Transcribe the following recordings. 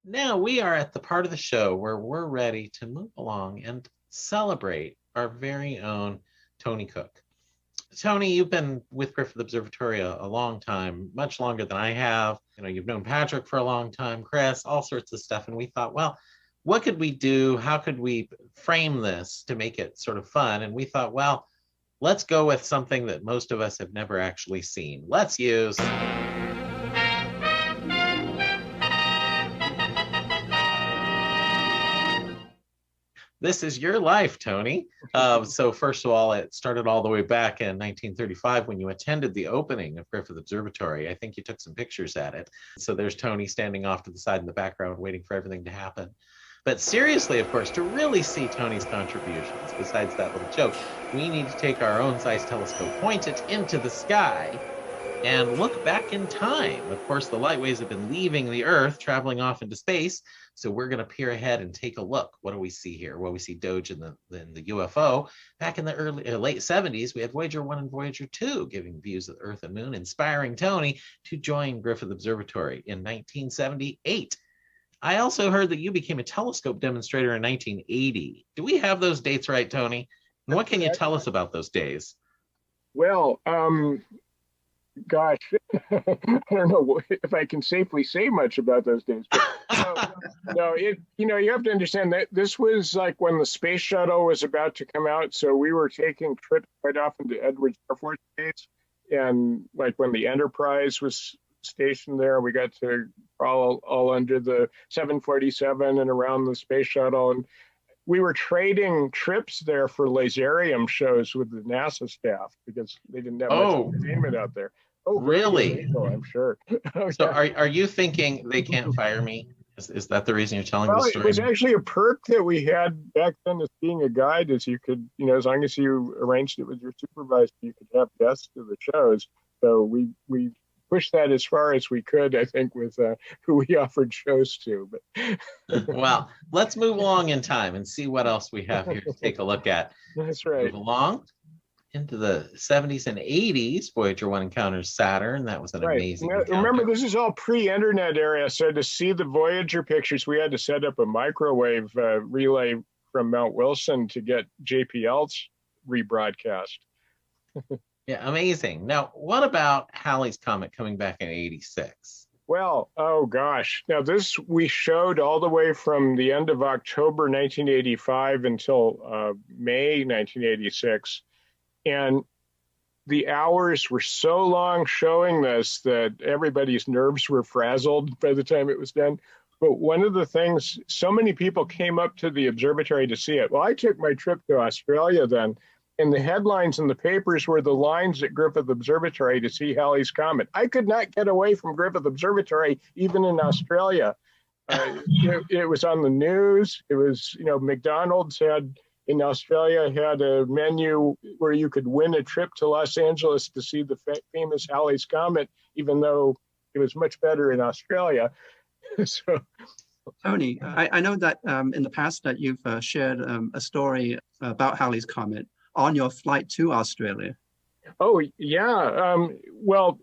Now we are at the part of the show where we're ready to move along and celebrate our very own Tony Cook. Tony, you've been with Griffith Observatory a long time, much longer than I have. You've known Patrick for a long time, Chris, all sorts of stuff. And we thought, well, what could we do? How could we frame this to make it sort of fun? And we thought, well, let's go with something that most of us have never actually seen. Let's use This Is Your Life, Tony. So first of all, it started all the way back in 1935 when you attended the opening of Griffith Observatory. I think you took some pictures at it. So there's Tony standing off to the side in the background waiting for everything to happen. But seriously, of course, to really see Tony's contributions, besides that little joke, we need to take our own size telescope, point it into the sky, and look back in time. Of course, the light waves have been leaving the Earth, traveling off into space. So we're going to peer ahead and take a look. What do we see here? Well, we see Doge in the UFO. Back in the late 70s, we had Voyager 1 and Voyager 2 giving views of the Earth and Moon, inspiring Tony to join Griffith Observatory in 1978. I also heard that you became a telescope demonstrator in 1980. Do we have those dates right, Tony? And what can you tell us about those days? Well, gosh, I don't know if I can safely say much about those days. But you have to understand that this was like when the space shuttle was about to come out. So we were taking trips quite often to Edwards Air Force Base. And like when the Enterprise was stationed there, we got to crawl all under the 747 and around the space shuttle. And we were trading trips there for laserium shows with the NASA staff because they didn't have much entertainment out there. Oh, really? I'm sure. So are you thinking they can't fire me? Is that the reason you're telling the story? It was actually a perk that we had back then as being a guide, is you could, as long as you arranged it with your supervisor, you could have guests to the shows. So we pushed that as far as we could, I think, with who we offered shows to. But well, let's move along in time and see what else we have here to take a look at. That's right. Move along into the 70s and 80s. Voyager 1 encounters Saturn. That was an amazing encounter. Remember, this is all pre-internet era, so to see the Voyager pictures, we had to set up a microwave relay from Mount Wilson to get JPL's rebroadcast. Yeah, amazing. Now, what about Halley's Comet coming back in 86? Well, oh gosh. Now this we showed all the way from the end of October 1985 until May 1986. And the hours were so long showing this that everybody's nerves were frazzled by the time it was done. But one of the things, so many people came up to the observatory to see it. Well, I took my trip to Australia then, and the headlines in the papers were the lines at Griffith Observatory to see Halley's Comet. I could not get away from Griffith Observatory, even in Australia. It was on the news. It was, McDonald's in Australia had a menu where you could win a trip to Los Angeles to see the famous Halley's Comet, even though it was much better in Australia. So, Tony, I know that in the past that you've shared a story about Halley's Comet on your flight to Australia. Oh, yeah. Well,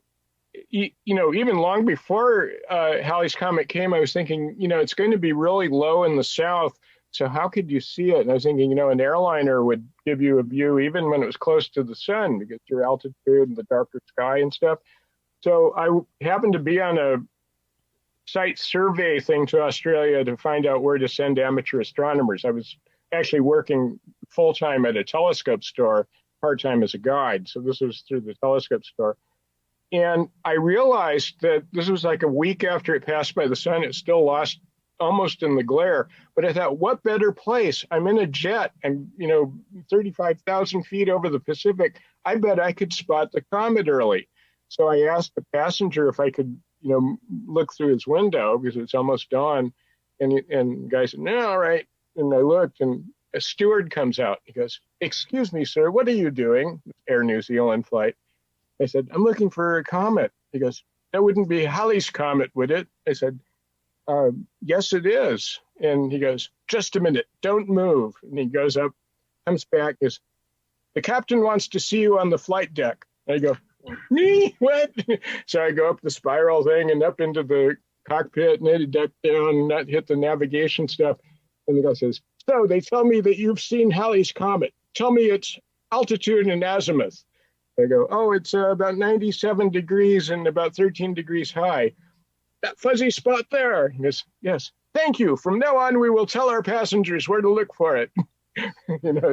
even long before Halley's Comet came, I was thinking, it's going to be really low in the south. So how could you see it? And I was thinking, an airliner would give you a view even when it was close to the sun because your altitude and the darker sky and stuff. So I happened to be on a site survey thing to Australia to find out where to send amateur astronomers. I was actually working full-time at a telescope store, part-time as a guide. So this was through the telescope store. And I realized that this was like a week after it passed by the sun. It still lost almost in the glare. But I thought, what better place? I'm in a jet. I'm, 35,000 feet over the Pacific. I bet I could spot the comet early. So I asked the passenger if I could, look through his window because it's almost dawn. And the guy said, no, all right. And I looked and a steward comes out. He goes, excuse me, sir, what are you doing? Air New Zealand flight. I said, I'm looking for a comet. He goes, that wouldn't be Halley's Comet, would it? I said, yes, it is. And he goes, just a minute, don't move. And he goes up, comes back, goes, the captain wants to see you on the flight deck. And I go, me? What? So I go up the spiral thing and up into the cockpit and I had to duck down and not hit the navigation stuff. And the guy says, so they tell me that you've seen Halley's Comet. Tell me its altitude and azimuth. I go, oh, it's about 97 degrees and about 13 degrees high. That fuzzy spot there. He goes, yes, thank you. From now on, we will tell our passengers where to look for it. It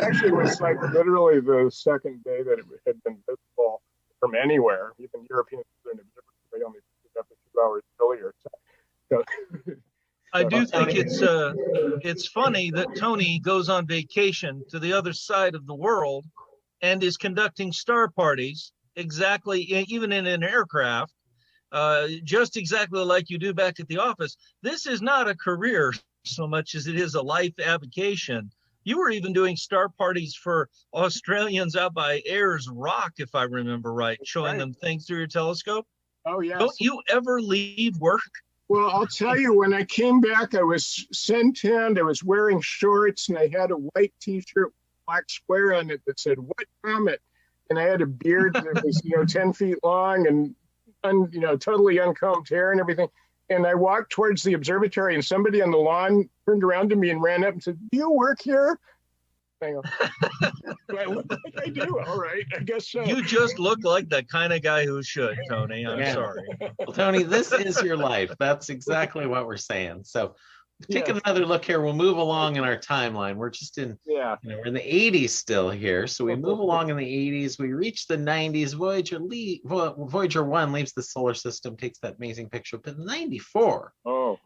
actually was like literally the second day that it had been visible from anywhere. Even European they only picked it up a few hours earlier. So I do think it's funny that Tony goes on vacation to the other side of the world and is conducting star parties exactly, even in an aircraft, just exactly like you do back at the office. This is not a career so much as it is a life avocation. You were even doing star parties for Australians out by Ayers Rock, if I remember right, showing them things through your telescope. Oh, yes. Don't you ever leave work? Well, I'll tell you, when I came back, I was suntanned. I was wearing shorts, and I had a white T-shirt, black square on it that said, "What comet?" And I had a beard that was, 10 feet long and, totally uncombed hair and everything. And I walked towards the observatory, and somebody on the lawn turned around to me and ran up and said, "Do you work here?" I go, "Do I look like I do? All right, I guess so." You just look like the kind of guy who should, Tony. I'm sorry. Well, Tony, this is your life. That's exactly what we're saying. So take another look here. We'll move along in our timeline. We're just we're in the 80s still here. So we move along in the 80s. We reach the 90s. Voyager 1 leaves the solar system, takes that amazing picture. But in 94, oh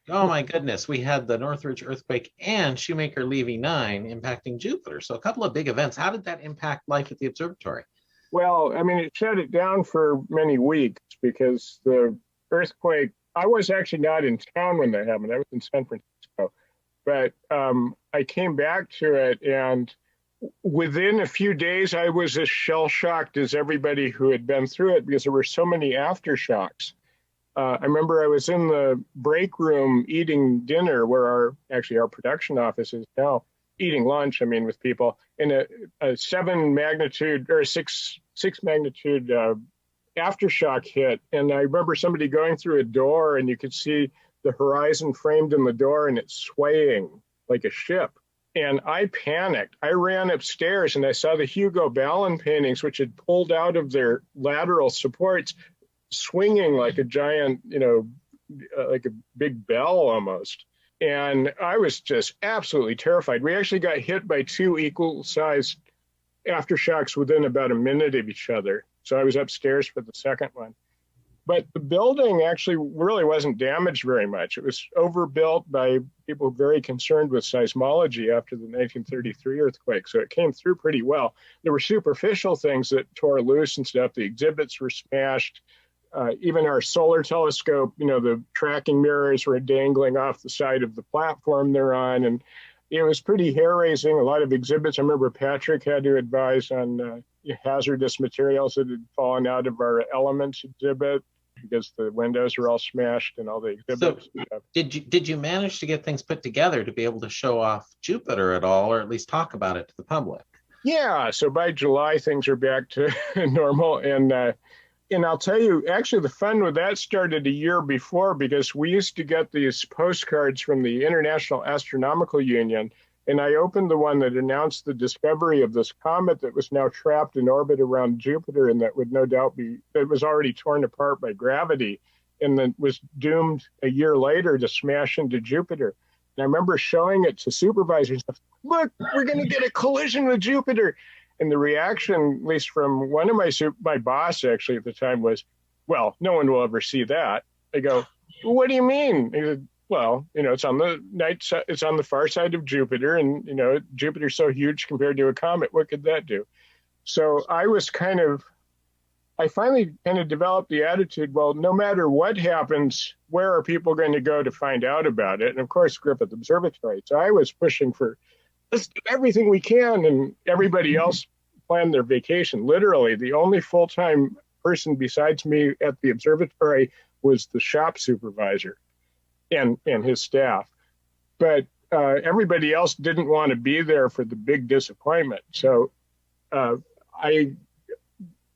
my goodness, we had the Northridge earthquake and Shoemaker-Levy 9 impacting Jupiter. So a couple of big events. How did that impact life at the observatory? Well, I mean, it shut it down for many weeks because the earthquake, I was actually not in town when that happened. I was in San Francisco. But I came back to it, and within a few days, I was as shell-shocked as everybody who had been through it because there were so many aftershocks. I remember I was in the break room eating dinner where our production office is now, eating lunch, with people, and a 7 magnitude or 6 magnitude aftershock hit. And I remember somebody going through a door and you could see the horizon framed in the door and it's swaying like a ship. And I panicked. I ran upstairs and I saw the Hugo Ballon paintings, which had pulled out of their lateral supports, swinging like a giant, like a big bell almost. And I was just absolutely terrified. We actually got hit by 2 equal-sized aftershocks within about a minute of each other. So I was upstairs for the second one. But the building actually really wasn't damaged very much. It was overbuilt by people very concerned with seismology after the 1933 earthquake. So it came through pretty well. There were superficial things that tore loose and stuff. The exhibits were smashed. Even our solar telescope, the tracking mirrors were dangling off the side of the platform they're on. And it was pretty hair-raising. A lot of exhibits. I remember Patrick had to advise on hazardous materials that had fallen out of our elements exhibit because the windows were all smashed and all the exhibits. So did you manage to get things put together to be able to show off Jupiter at all, or at least talk about it to the public? Yeah. So by July, things are back to normal. And I'll tell you, actually, the fun with that started a year before because we used to get these postcards from the International Astronomical Union. And I opened the one that announced the discovery of this comet that was now trapped in orbit around Jupiter and that would no doubt that was already torn apart by gravity and then was doomed a year later to smash into Jupiter. And I remember showing it to supervisors. Look, we're going to get a collision with Jupiter. And the reaction, at least from one of my boss actually at the time was, well, no one will ever see that. I go, well, what do you mean? He said, well, it's on the far side of Jupiter, and Jupiter's so huge compared to a comet. What could that do? So I finally kind of developed the attitude, well, no matter what happens, where are people going to go to find out about it? And of course, Griffith Observatory. So I was pushing for, let's do everything we can, and everybody else planned their vacation. Literally, the only full-time person besides me at the observatory was the shop supervisor and his staff. But everybody else didn't want to be there for the big disappointment. So I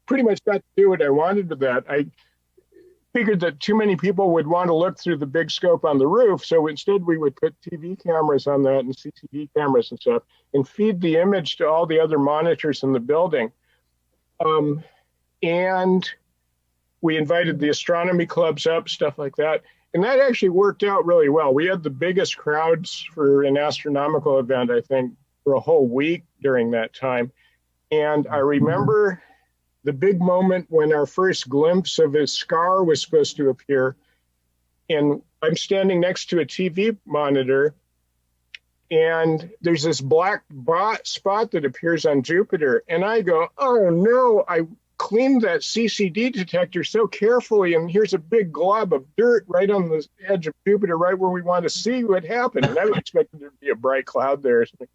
pretty much got to do what I wanted with that. figured that too many people would want to look through the big scope on the roof. So instead we would put TV cameras on that and CCD cameras and stuff and feed the image to all the other monitors in the building. And we invited the astronomy clubs up, stuff like that. And that actually worked out really well. We had the biggest crowds for an astronomical event, I think, for a whole week during that time. And I remember the big moment when our first glimpse of his scar was supposed to appear. And I'm standing next to a TV monitor, and there's this black spot that appears on Jupiter. And I go, oh no, I cleaned that CCD detector so carefully, and here's a big glob of dirt right on the edge of Jupiter, right where we want to see what happened. And I was expecting there to be a bright cloud there or something.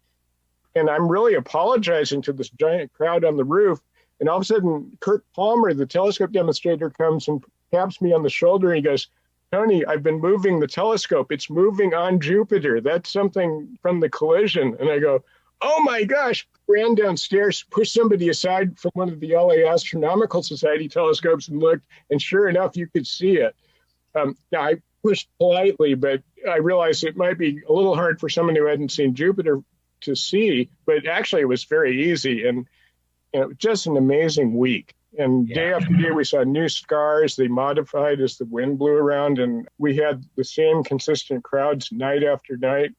And I'm really apologizing to this giant crowd on the roof. And all of a sudden, Kirk Palmer, the telescope demonstrator, comes and taps me on the shoulder. And he goes, Tony, I've been moving the telescope. It's moving on Jupiter. That's something from the collision. And I go, oh my gosh, ran downstairs, pushed somebody aside from one of the LA Astronomical Society telescopes and looked, and sure enough, you could see it. Now, I pushed politely, but I realized it might be a little hard for someone who hadn't seen Jupiter to see, but actually it was very easy. And it was just an amazing week. And day after day, we saw new scars. They modified as the wind blew around, and we had the same consistent crowds night after night.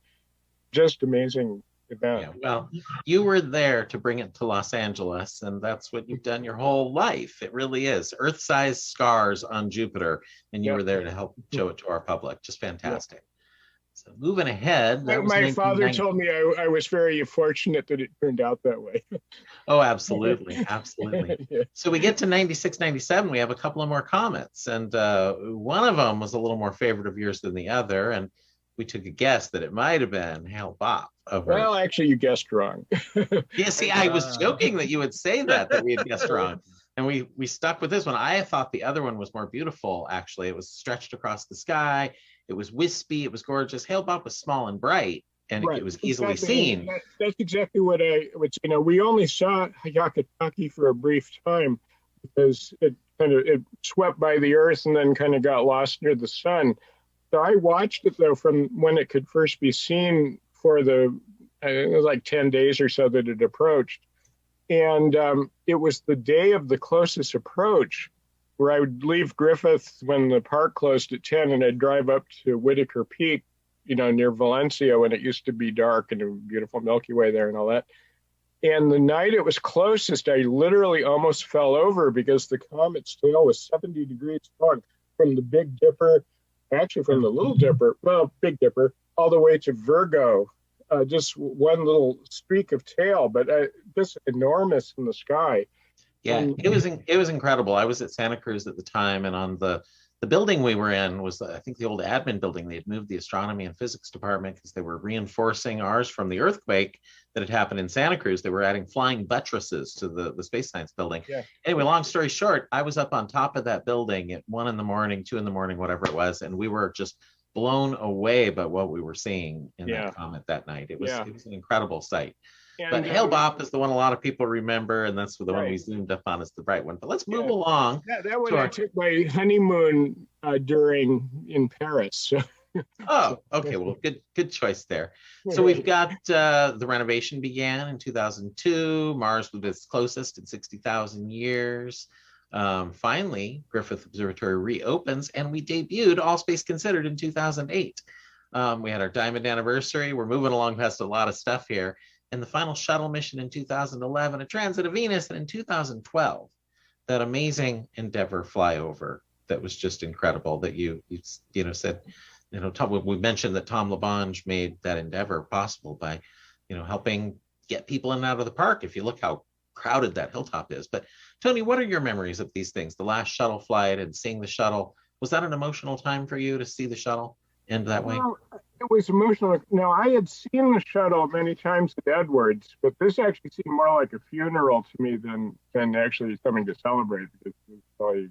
Just amazing event. Yeah, well, you were there to bring it to Los Angeles, and that's what you've done your whole life. It really is Earth-sized scars on Jupiter, and you were there to help show it to our public. Just fantastic. So moving ahead, my father told me I was very fortunate that it turned out that way. Oh, absolutely. Absolutely. So we get to 96, 97, we have a couple of more comets, and one of them was a little more favorite of yours than the other, and we took a guess that it might have been Hale-Bopp. Well, actually, you guessed wrong. Yeah, see, I was joking that you would say that we had guessed wrong. And we stuck with this one. I thought the other one was more beautiful, actually. It was stretched across the sky. It was wispy. It was gorgeous. Hale-Bopp was small and bright, and it was easily seen. That's exactly what we only saw Hyakutake for a brief time because it swept by the Earth and then kind of got lost near the sun. So I watched it, though, from when it could first be seen for it was like 10 days or so that it approached. And it was the day of the closest approach where I would leave Griffith when the park closed at 10, and I'd drive up to Whitaker Peak, near Valencia when it used to be dark and a beautiful Milky Way there and all that. And the night it was closest, I literally almost fell over because the comet's tail was 70 degrees long from the Big Dipper, actually from the Little Dipper, well, Big Dipper, all the way to Virgo. Just one little streak of tail, but just enormous in the sky. Yeah, it was incredible. I was at Santa Cruz at the time, and on the building we were in was, I think, the old admin building. They had moved the astronomy and physics department because they were reinforcing ours from the earthquake that had happened in Santa Cruz. They were adding flying buttresses to the space science building. Yeah. Anyway, long story short, I was up on top of that building at 1 a.m, 2 a.m, whatever it was, and we were just blown away by what we were seeing in that comet that night. It was an incredible sight. And, but Hale-Bopp is the one a lot of people remember, and that's the one we zoomed up on as the bright one. But let's move along. That one I took my honeymoon in Paris. So. Oh, okay. Well, good choice there. So we've got the renovation began in 2002. Mars was its closest in 60,000 years. Finally, Griffith Observatory reopens, and we debuted All Space Considered in 2008. We had our diamond anniversary. We're moving along past a lot of stuff here. And the final shuttle mission in 2011, a transit of Venus, and in 2012, that amazing Endeavour flyover that was just incredible. That you said, Tom, we mentioned that Tom LaBonge made that Endeavour possible by, helping get people in and out of the park. If you look how crowded that hilltop is. But Tony, what are your memories of these things? The last shuttle flight and seeing the shuttle, was that an emotional time for you to see the shuttle end that way? Well, it was emotional. Now, I had seen the shuttle many times at Edwards, but this actually seemed more like a funeral to me than actually something to celebrate, because it was probably,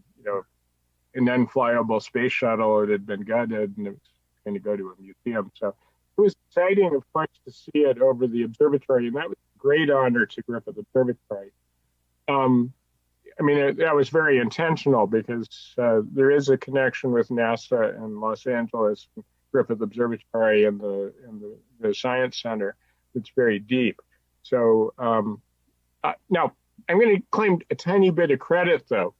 an unflyable space shuttle. It had been gutted, and it was going to go to a museum. So it was exciting, of course, to see it over the observatory, and that was a great honor to Griffith Observatory. I mean, that was very intentional because there is a connection with NASA and Los Angeles, Griffith Observatory, and the Science Center. It's very deep. So now I'm going to claim a tiny bit of credit, though.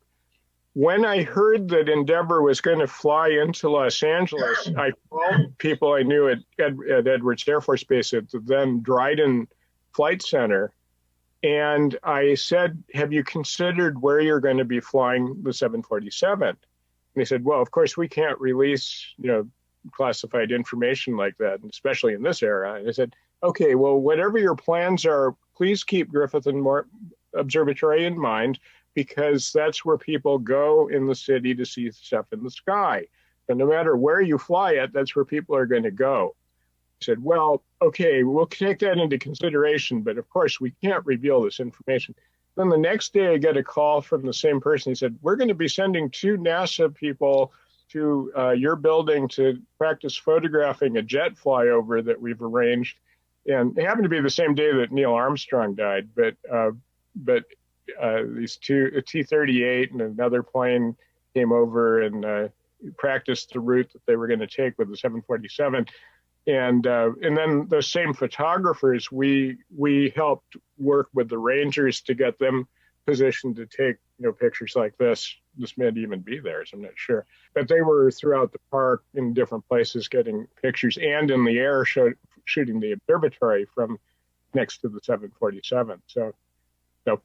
When I heard that Endeavour was going to fly into Los Angeles, I called people I knew at Edwards Air Force Base at the then Dryden Flight Center. And I said, have you considered where you're going to be flying the 747? And they said, well, of course, we can't release, classified information like that, especially in this era. And I said, okay, well, whatever your plans are, please keep Griffith Observatory in mind, because that's where people go in the city to see stuff in the sky. And no matter where you fly it, that's where people are going to go. I said, well, okay, we'll take that into consideration, but of course we can't reveal this information. Then the next day I get a call from the same person. He said, we're going to be sending 2 NASA people to your building to practice photographing a jet flyover that we've arranged. And it happened to be the same day that Neil Armstrong died, but these two, a T-38 and another plane came over and practiced the route that they were going to take with the 747. And then the same photographers, we helped work with the Rangers to get them positioned to take pictures like this. This may even be theirs, I'm not sure. But they were throughout the park in different places getting pictures, and in the air shooting the observatory from next to the 747. So, no.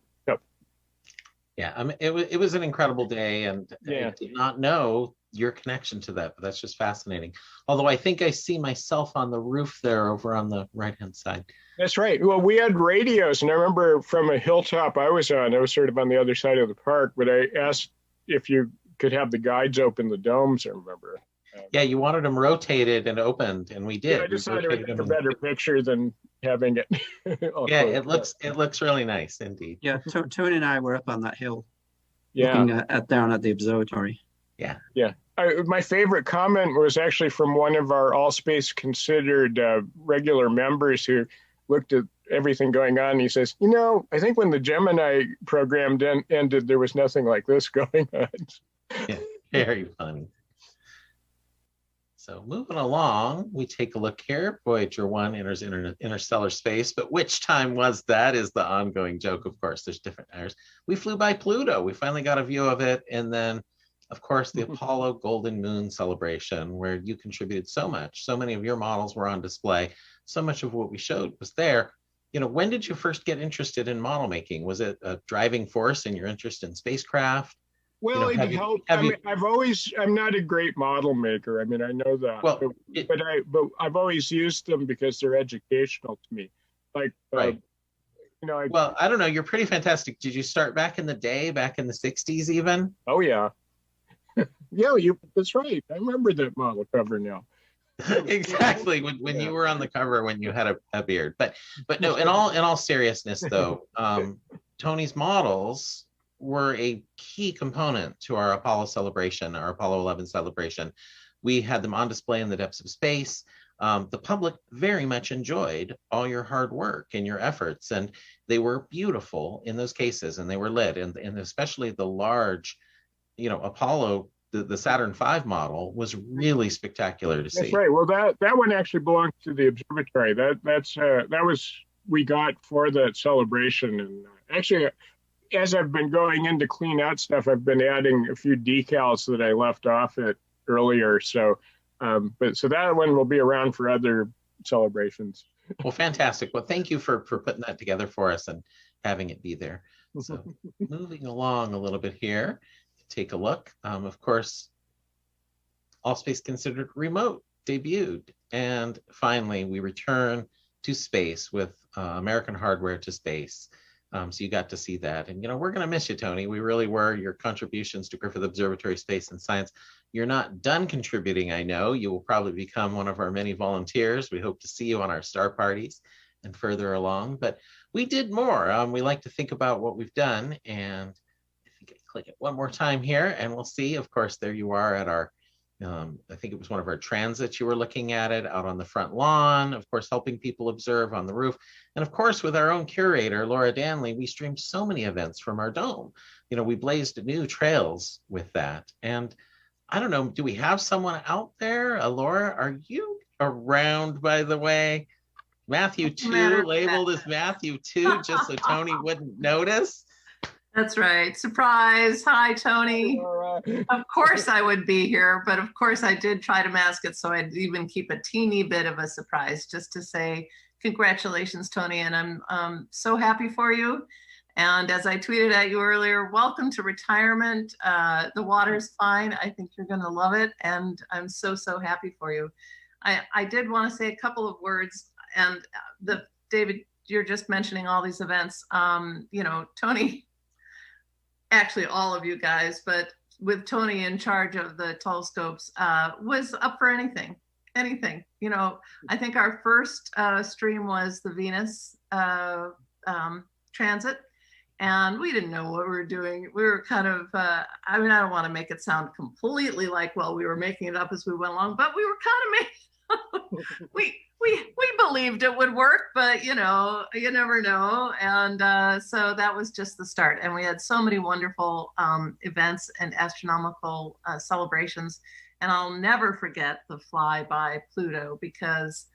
Yeah, I mean, it was an incredible day, and yeah. I did not know your connection to that, but that's just fascinating. Although I think I see myself on the roof there over on the right-hand side. That's right. Well, we had radios, and I remember from a hilltop I was sort of on the other side of the park, but I asked if you could have the guides open the domes, I remember. Yeah, you wanted them rotated and opened, and we did. Yeah, I just thought it would make a better picture than having it. Yeah, it looks really nice indeed. Yeah, Tony and I were up on that hill, yeah, looking down at the observatory. Yeah. Yeah. My favorite comment was actually from one of our All Space Considered regular members who looked at everything going on. He says, I think when the Gemini program ended, there was nothing like this going on. Yeah, very funny. So moving along, we take a look here. Voyager 1 enters interstellar space, but which time was that is the ongoing joke, of course. There's different hours. We flew by Pluto. We finally got a view of it. And then, of course, the Apollo Golden Moon celebration, where you contributed so much. So many of your models were on display. So much of what we showed was there. When did you first get interested in model making? Was it a driving force in your interest in spacecraft? Well, it helped. I'm not a great model maker. I mean, I know that. Well, but I've always used them because they're educational to me. Like, right. Well, I don't know. You're pretty fantastic. Did you start back in the day, back in the 60s even? Oh, yeah. Yeah, that's right. I remember that model cover now. Exactly. When you were on the cover, when you had a beard. But no, in all seriousness, though, Tony's models were a key component to our Apollo celebration, our Apollo 11 celebration. We had them on display in the depths of space. The public very much enjoyed all your hard work and your efforts, and they were beautiful in those cases, and they were lit, and especially the large, Apollo, the Saturn V model was really spectacular to see. That's right. Well, that one actually belonged to the observatory. That was we got for that celebration, and actually, as I've been going in to clean out stuff, I've been adding a few decals that I left off it earlier. So, so that one will be around for other celebrations. Well, fantastic. Well, thank you for putting that together for us and having it be there. So moving along a little bit here, take a look. Of course, All Space Considered Remote debuted. And finally, we return to space with American Hardware to Space. So you got to see that. And, we're going to miss you, Tony. We really were. Your contributions to Griffith Observatory Space and Science. You're not done contributing, I know. You will probably become one of our many volunteers. We hope to see you on our star parties and further along. But we did more. We like to think about what we've done. And I think I click it one more time here, and we'll see. Of course, there you are at our I think it was one of our transits you were looking at it out on the front lawn, of course, helping people observe on the roof. And of course, with our own curator, Laura Danley, we streamed so many events from our dome. We blazed new trails with that. And I don't know, do we have someone out there? Laura, are you around, by the way? Matthew 2, labeled as Matthew 2, just so Tony wouldn't notice. That's right. Surprise. Hi, Tony. Of course I would be here, but of course I did try to mask it, so I'd even keep a teeny bit of a surprise just to say congratulations, Tony, and I'm so happy for you. And as I tweeted at you earlier, welcome to retirement. The water's fine. I think you're going to love it, and I'm so, so happy for you. I did want to say a couple of words, and David, you're just mentioning all these events. Tony, actually all of you guys, but with Tony in charge of the telescopes, was up for anything. I think our first stream was the Venus transit, and we didn't know what we were doing. We were kind of, I don't want to make it sound completely like, well, we were making it up as we went along, but we were kind of we believed it would work, but you never know. And so that was just the start. And we had so many wonderful events and astronomical celebrations. And I'll never forget the fly by Pluto, because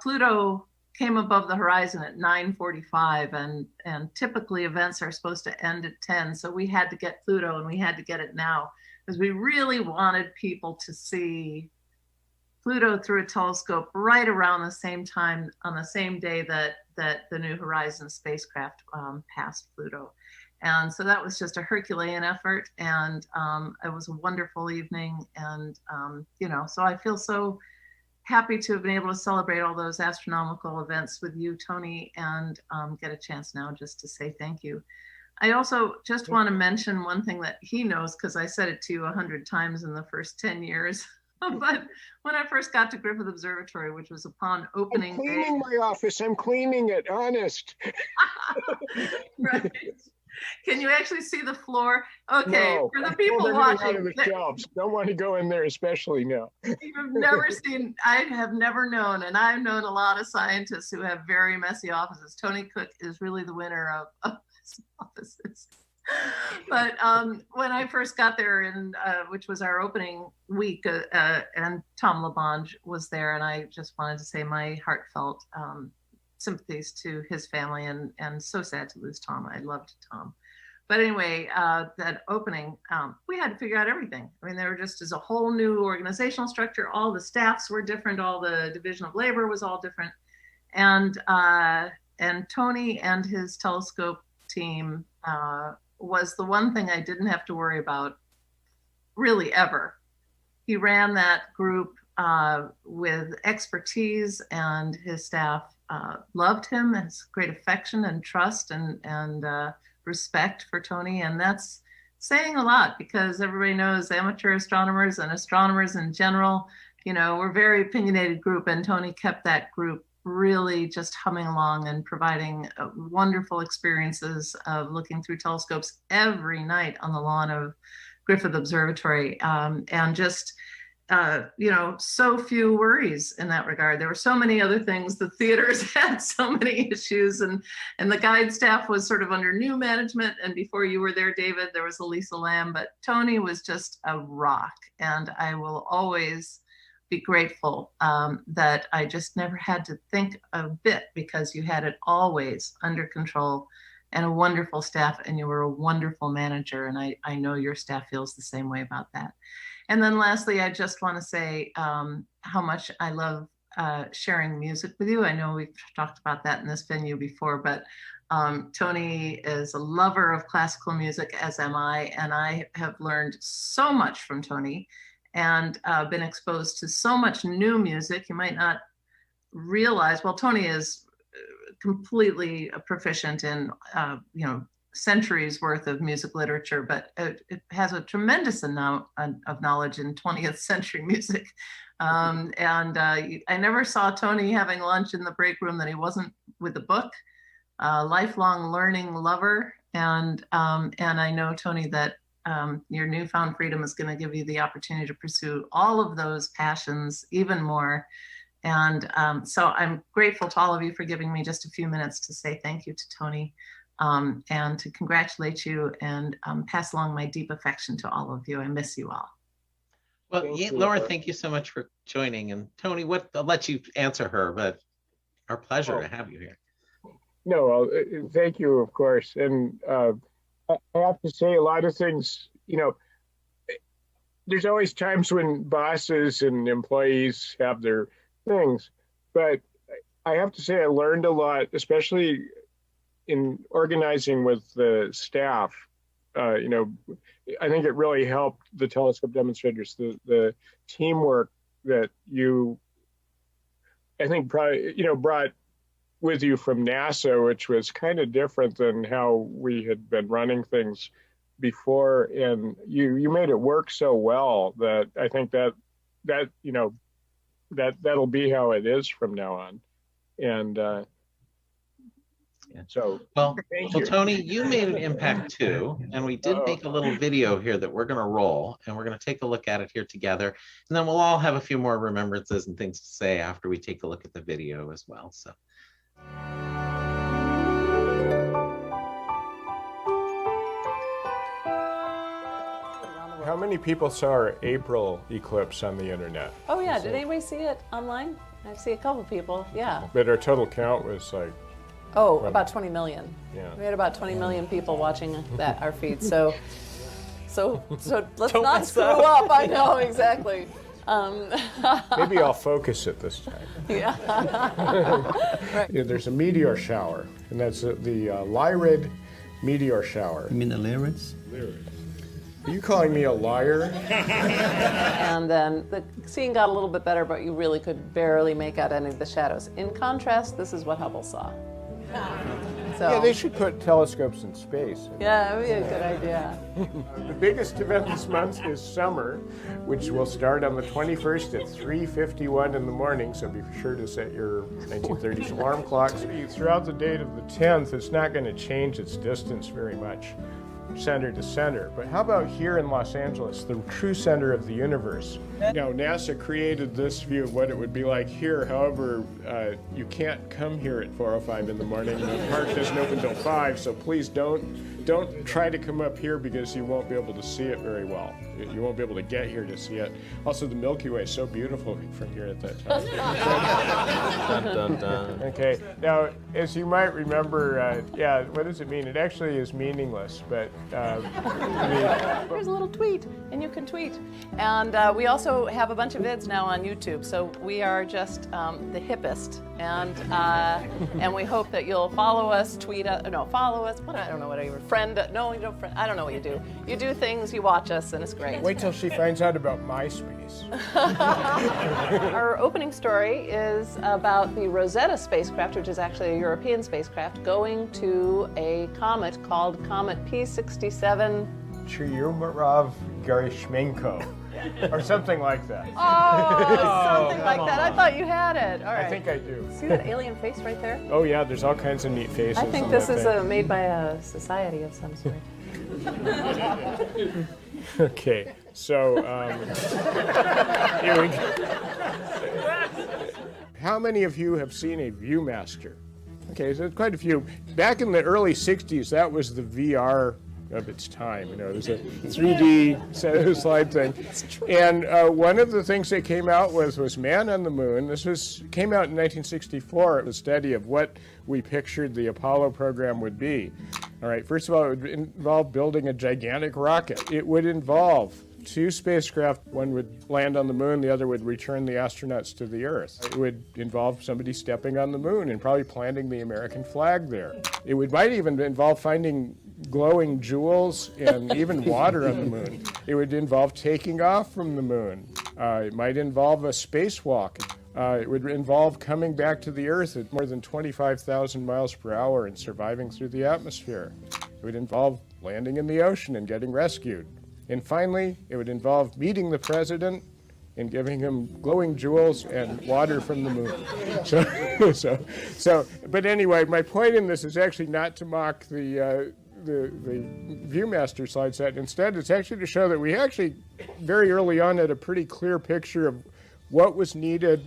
Pluto came above the horizon at 9:45, and typically events are supposed to end at 10. So we had to get Pluto, and we had to get it now, because we really wanted people to see Pluto through a telescope right around the same time, on the same day that the New Horizons spacecraft passed Pluto. And so that was just a Herculean effort, and it was a wonderful evening. And, so I feel so happy to have been able to celebrate all those astronomical events with you, Tony, and get a chance now just to say thank you. I also just want to mention one thing that he knows, because I said it to you 100 times in the first 10 years. But when I first got to Griffith Observatory, which was upon opening I'm cleaning my office. I'm cleaning it, honest. Right. Can you actually see the floor? Okay, no, for the people watching. Out of the shelves. Don't want to go in there, especially now. You've never seen, I have never known, and I've known a lot of scientists who have very messy offices. Tony Cook is really the winner of his offices. But when I first got there, which was our opening week, and Tom LaBonge was there, and I just wanted to say my heartfelt sympathies to his family, and so sad to lose Tom. I loved Tom. But anyway, that opening, we had to figure out everything. I mean, there just is a whole new organizational structure. All the staffs were different. All the division of labor was all different. And Tony and his telescope team was the one thing I didn't have to worry about really ever. He ran that group with expertise, and his staff loved him, and has great affection and trust and respect for Tony. And that's saying a lot, because everybody knows amateur astronomers and astronomers in general, we're a very opinionated group, and Tony kept that group really just humming along and providing wonderful experiences of looking through telescopes every night on the lawn of Griffith Observatory, and just so few worries in that regard. There were so many other things. The theaters had so many issues, and the guide staff was sort of under new management. And before you were there, David, there was Elisa Lamb, but Tony was just a rock. And I will always be grateful that I just never had to think a bit, because you had it always under control, and a wonderful staff, and you were a wonderful manager. And I know your staff feels the same way about that. And then lastly, I just want to say how much I love sharing music with you. I know we've talked about that in this venue before, but Tony is a lover of classical music, as am I, and I have learned so much from Tony, and been exposed to so much new music. You might not realize, well, Tony is completely proficient in, centuries worth of music literature, but it has a tremendous amount of knowledge in 20th century music. I never saw Tony having lunch in the break room that he wasn't with a book. Lifelong learning lover. And I know, Tony, that your newfound freedom is going to give you the opportunity to pursue all of those passions even more. And so I'm grateful to all of you for giving me just a few minutes to say thank you to Tony and to congratulate you and pass along my deep affection to all of you. I miss you all. Well, Laura, thank you so much for joining. And Tony, I'll let you answer her, but our pleasure to have you here. No, thank you, of course. And I have to say a lot of things, there's always times when bosses and employees have their things, but I have to say I learned a lot, especially in organizing with the staff. I think it really helped the telescope demonstrators, the teamwork that you, I think, probably, brought with you from NASA, which was kind of different than how we had been running things before. And you made it work so well that I think that'll be how it is from now on. And so, well, Tony, you made an impact too, and we did make a little video here that we're going to roll, and we're going to take a look at it here together, and then we'll all have a few more remembrances and things to say after we take a look at the video as well. So. How many people saw our April eclipse on the internet? Oh yeah, did anybody see it online? I see a couple people, yeah. But our total count was like... about 20 million. Yeah. We had about 20 million people watching our feed, so let's not screw up. I know, exactly. Maybe I'll focus it this time. Yeah. Right. Yeah, there's a meteor shower, and that's the Lyrid meteor shower. You mean the Lyrids? Lyrid. Are you calling me a liar? And then the scene got a little bit better, but you really could barely make out any of the shadows. In contrast, this is what Hubble saw. So, Yeah, they should put telescopes in space. Yeah, that would be a good idea. The biggest event this month is summer, which will start on the 21st at 3:51 in the morning, so be sure to set your 1930s alarm clocks. Throughout the date of the 10th, it's not going to change its distance very much, center to center. But how about here in Los Angeles, the true center of the universe? Now, NASA created this view of what it would be like here. However, you can't come here at 4:05 in the morning. The park doesn't open until 5, so please don't try to come up here because you won't be able to see it very well. You won't be able to get here to see it. Also, the Milky Way is so beautiful from here at that time. Dun, dun, dun. Okay, now, as you might remember, what does it mean? It actually is meaningless, but Here's a little tweet, and you can tweet. And we also have a bunch of vids now on YouTube, so we are just the hippest. And we hope that you'll follow us, follow us. I don't know what you friend. No, you don't friend. I don't know what you do. You do things, you watch us, and it's great. wait till she finds out about MySpace. Our opening story is about the Rosetta Spacecraft, which is actually a European spacecraft, going to a comet called Comet P67. Churyumov Gerasimenko, or something like that. Oh, something like that. I thought you had it. All right. I think I do. See that alien face right there? Oh yeah, there's all kinds of neat faces. I think on this that is thing. made by a society of some sort. Okay, so here we go. How many of you have seen a Viewmaster? Okay, so quite a few. Back in the early 60s, that was the VR of its time. It was a 3D slide thing. And one of the things they came out with was Man on the Moon. This came out in 1964, a study of what we pictured the Apollo program would be. All right, first of all, it would involve building a gigantic rocket. It would involve 2 spacecraft. One would land on the moon, the other would return the astronauts to the Earth. It would involve somebody stepping on the moon and probably planting the American flag there. It might even involve finding glowing jewels and even water on the moon. It would involve taking off from the moon. It might involve a spacewalk. It would involve coming back to the Earth at more than 25,000 miles per hour and surviving through the atmosphere. It would involve landing in the ocean and getting rescued. And finally, it would involve meeting the president and giving him glowing jewels and water from the moon. But anyway, my point in this is actually not to mock the the Viewmaster slide set. Instead, it's actually to show that we actually very early on had a pretty clear picture of what was needed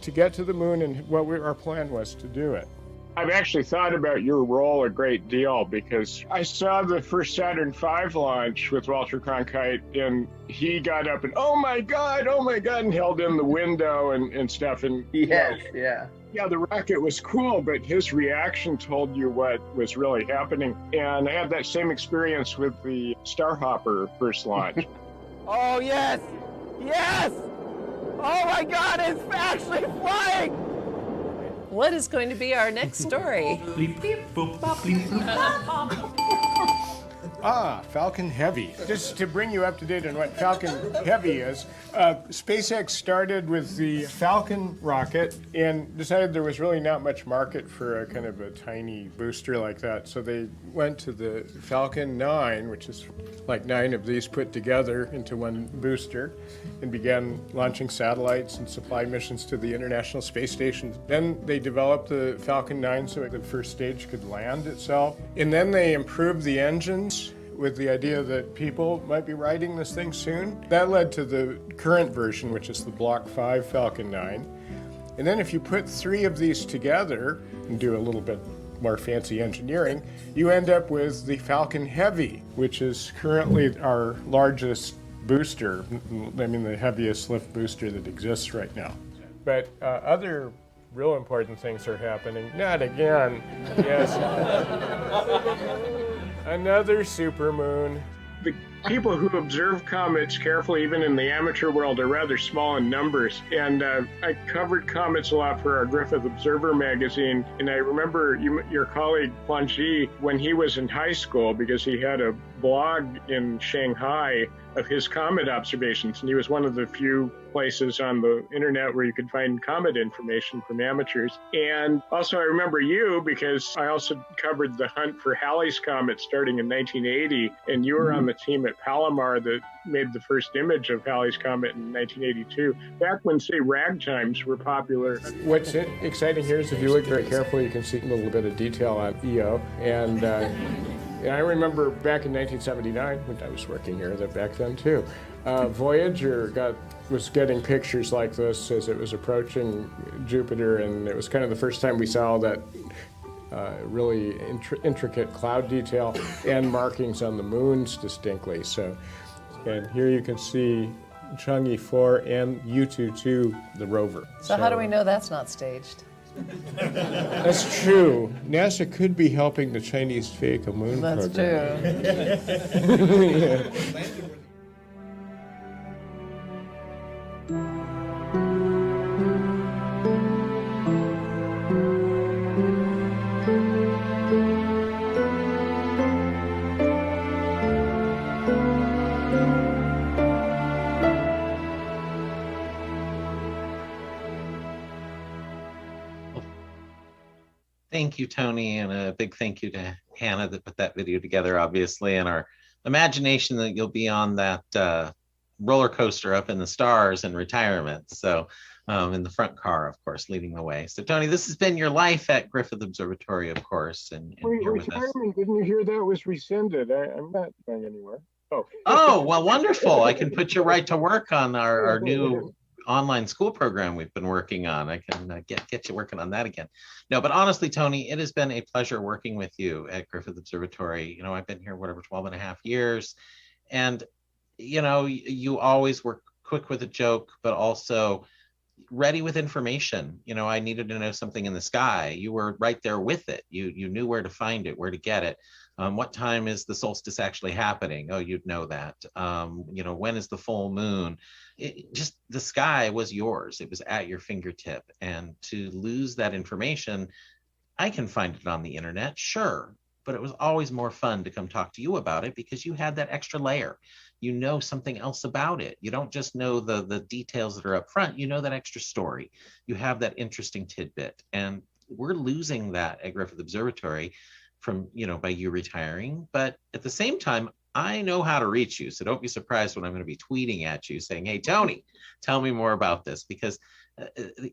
to get to the moon and what our plan was to do it. I've actually thought about your role a great deal because I saw the first Saturn V launch with Walter Cronkite, and he got up and, oh my God, and held in the window and stuff. And yes, yeah. Yeah, the rocket was cool, but his reaction told you what was really happening. And I had that same experience with the Starhopper first launch. Oh, yes! Yes! Oh my God, it's actually flying! What is going to be our next story? Falcon Heavy. Just to bring you up to date on what Falcon Heavy is, SpaceX started with the Falcon rocket and decided there was really not much market for a kind of a tiny booster like that. So they went to the Falcon 9, which is like 9 of these put together into one booster, and began launching satellites and supply missions to the International Space Station. Then they developed the Falcon 9 so the first stage could land itself. And then they improved the engines with the idea that people might be riding this thing soon. That led to the current version, which is the Block 5 Falcon 9. And then if you put 3 of these together and do a little bit more fancy engineering, you end up with the Falcon Heavy, which is currently our largest booster, I mean the heaviest lift booster that exists right now. But other real important things are happening. Not again. Yes. Another supermoon. The people who observe comets carefully, even in the amateur world, are rather small in numbers. And I covered comets a lot for our Griffith Observer magazine. And I remember your colleague, Planji, when he was in high school, because he had a blog in Shanghai of his comet observations. And he was one of the few places on the internet where you could find comet information from amateurs. And also I remember you because I also covered the hunt for Halley's Comet starting in 1980. And you were on the team at Palomar that made the first image of Halley's Comet in 1982, back when, say, ragtimes were popular. What's exciting here is if you look very carefully, you can see a little bit of detail on EO. And I remember back in 1979, when I was working here back then too, Voyager was getting pictures like this as it was approaching Jupiter, and it was kind of the first time we saw that really intricate cloud detail and markings on the moons distinctly. So, and here you can see Chang'e 4 and Yutu-2, the rover. So how do we know that's not staged? That's true. NASA could be helping the Chinese fake a moon program. That's true. Yeah. Thank you, Tony, and a big thank you to Hannah that put that video together, obviously, and our imagination that you'll be on that roller coaster up in the stars in retirement. So in the front car, of course, leading the way. So Tony, this has been your life at Griffith Observatory, of course. And here with us. Retirement, didn't you hear that was rescinded? I'm not going anywhere. Oh, well, wonderful. I can put you right to work on our new online school program we've been working on. I can get you working on that again. No, but honestly, Tony, it has been a pleasure working with you at Griffith Observatory. You know, I've been here, 12 and a half years. And, you know, you always were quick with a joke, but also ready with information. You know, I needed to know something in the sky. You were right there with it. You knew where to find it, where to get it. What time is the solstice actually happening? Oh, you'd know that. You know, when is the full moon? Just the sky was yours. It was at your fingertip. And to lose that information, I can find it on the internet, sure. But it was always more fun to come talk to you about it because you had that extra layer. You know something else about it. You don't just know the details that are up front. You know that extra story. You have that interesting tidbit. And we're losing that at Griffith Observatory from, you know, by you retiring. But at the same time, I know how to reach you. So don't be surprised when I'm going to be tweeting at you saying, hey, Tony, tell me more about this. Because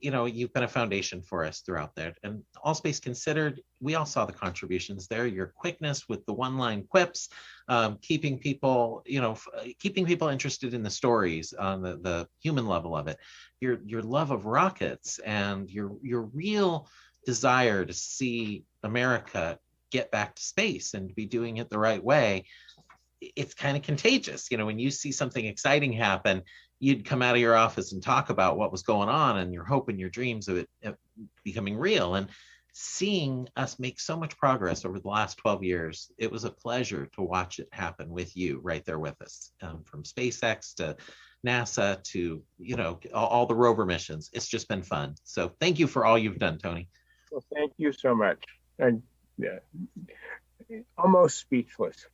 you've been a foundation for us throughout there. And All Space Considered, we all saw the contributions there. Your quickness with the one-line quips, keeping people interested in the stories on the human level of it. Your love of rockets and your real desire to see America get back to space and be doing it the right way. It's kind of contagious. When you see something exciting happen, you'd come out of your office and talk about what was going on and your hope and your dreams of it becoming real. And seeing us make so much progress over the last 12 years, it was a pleasure to watch it happen with you right there with us, from SpaceX to NASA to, all the rover missions. It's just been fun. So thank you for all you've done, Tony. Well, thank you so much. Almost speechless.